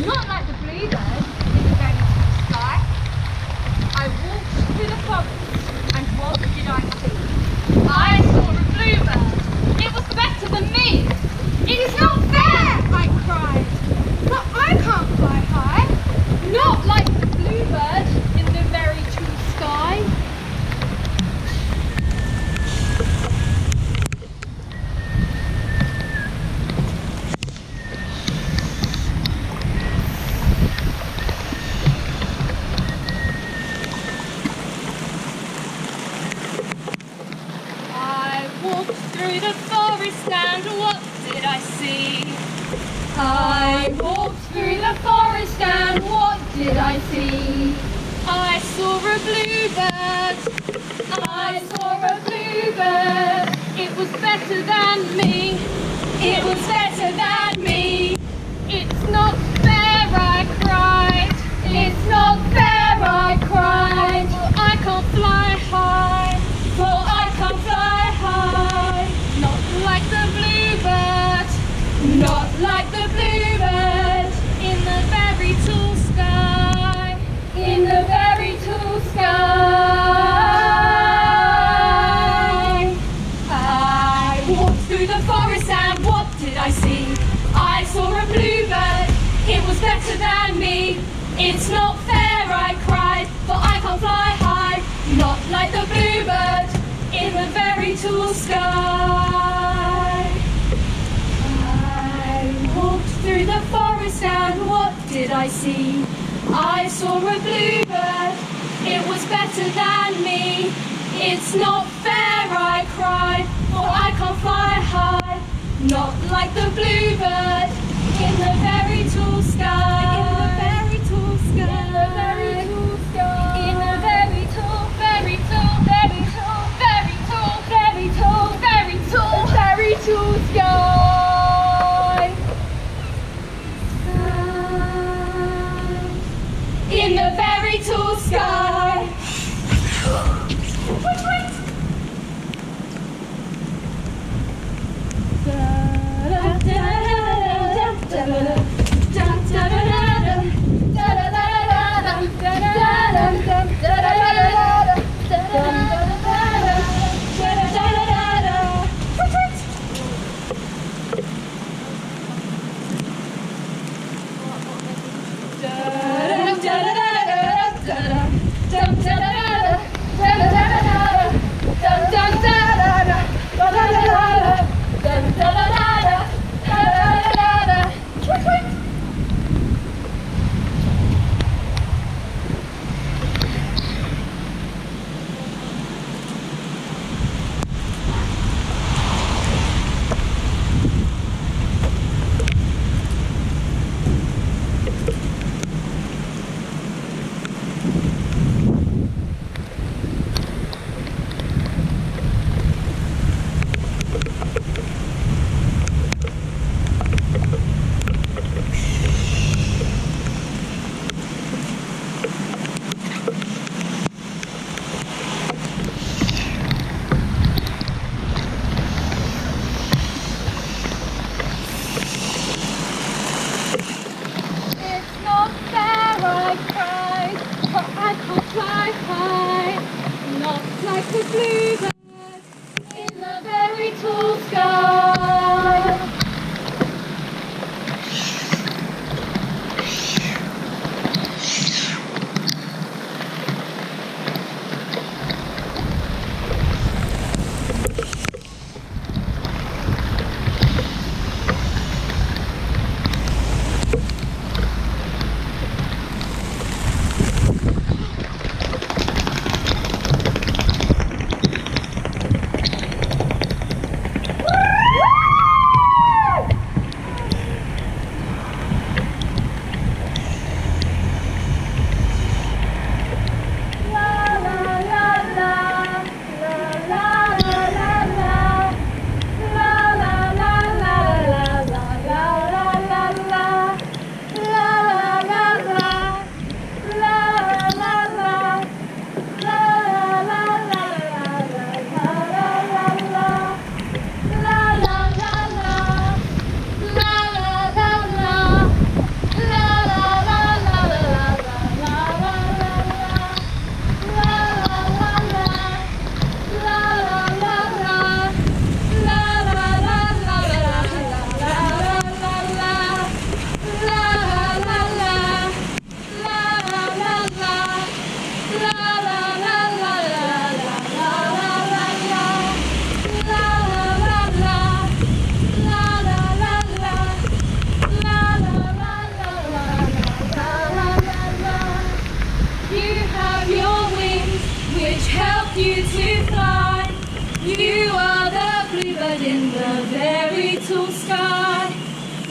not like the bluebird in the very blue sky. I walked through the forest, and what did I see? I saw a bluebird. It was better than me. It is not fair, I cried, but I can't fly high, not like the bluebird in the very true sky. Through the forest, and what did I see? I walked through the forest, and what did I see? I saw a bluebird. I saw a bluebird. It was better than me. It was better than me. It's not fair, I cried. It's not fair, I cried. For I can't fly high. For I can't fly high. Not like the bluebird. Not like the bluebird. In the very tall sky. In the very tall sky. I walked through the forest, and what did I see? I saw a bluebird. It was better than me. It's not fair, I cried, for I can't fly high. Not like the bluebird in the very tall sky. I walked through the forest, and what did I see? I saw a bluebird. It was better than me. It's not fair, I cried, for I can't fly high. Not like the bluebird in the very tall sky. In the very tall sky. In the very tall sky. In the very tall, very tall, very tall, very tall, very tall, very tall, very tall sky. In the very tall sky. Wait, wait. The bluebird in the very tall sky. help you to fly. You are the bluebird in the very tall sky.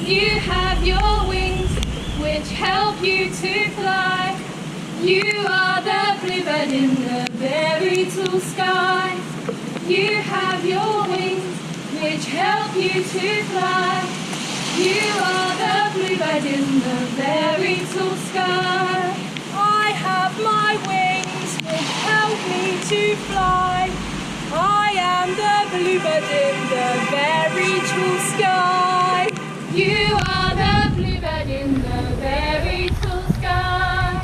You have your wings which help you to fly. You are the bluebird in the very tall sky. You have your wings which help you to fly. You are the bluebird in the very tall sky. I have my wings which help me to fly. I am the bluebird in the very tall sky. You are the bluebird in the very tall sky.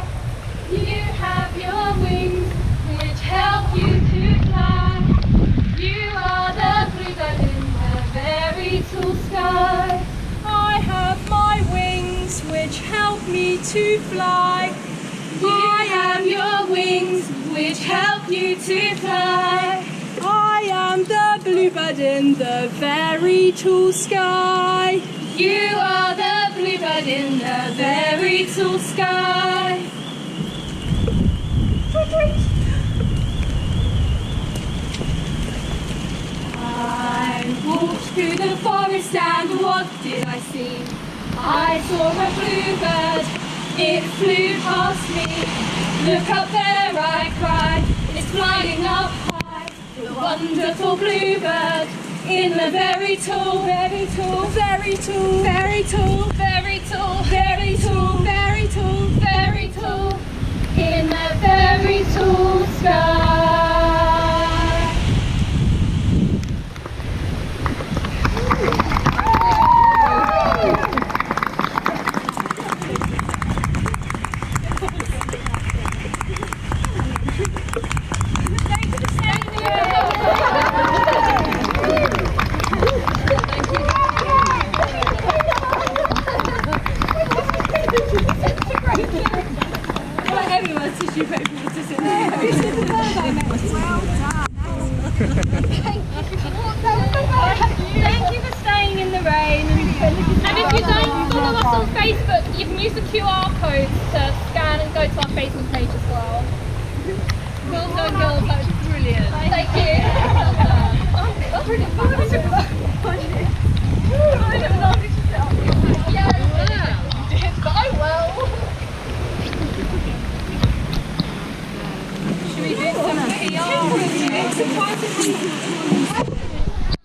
You have your wings which help you to fly. You are the bluebird in the very tall sky. I have my wings which help me to fly. I am your wings which help you to fly. I am the bluebird in the very tall sky. You are the bluebird in the very tall sky. I walked through the forest and what did I see? I saw a bluebird, it flew past me. Look up there, I cried, it's flying up high. The wonderful bluebird in the very tall, very tall, very tall, very tall, very tall, very tall, very tall, very tall, in the very tall sky. Thank you for staying in the rain. And if you don't follow us on Facebook, you can use the QR code to scan and go to our Facebook page as well. Well done, girls. That was brilliant. Thank you. Should we do some PR?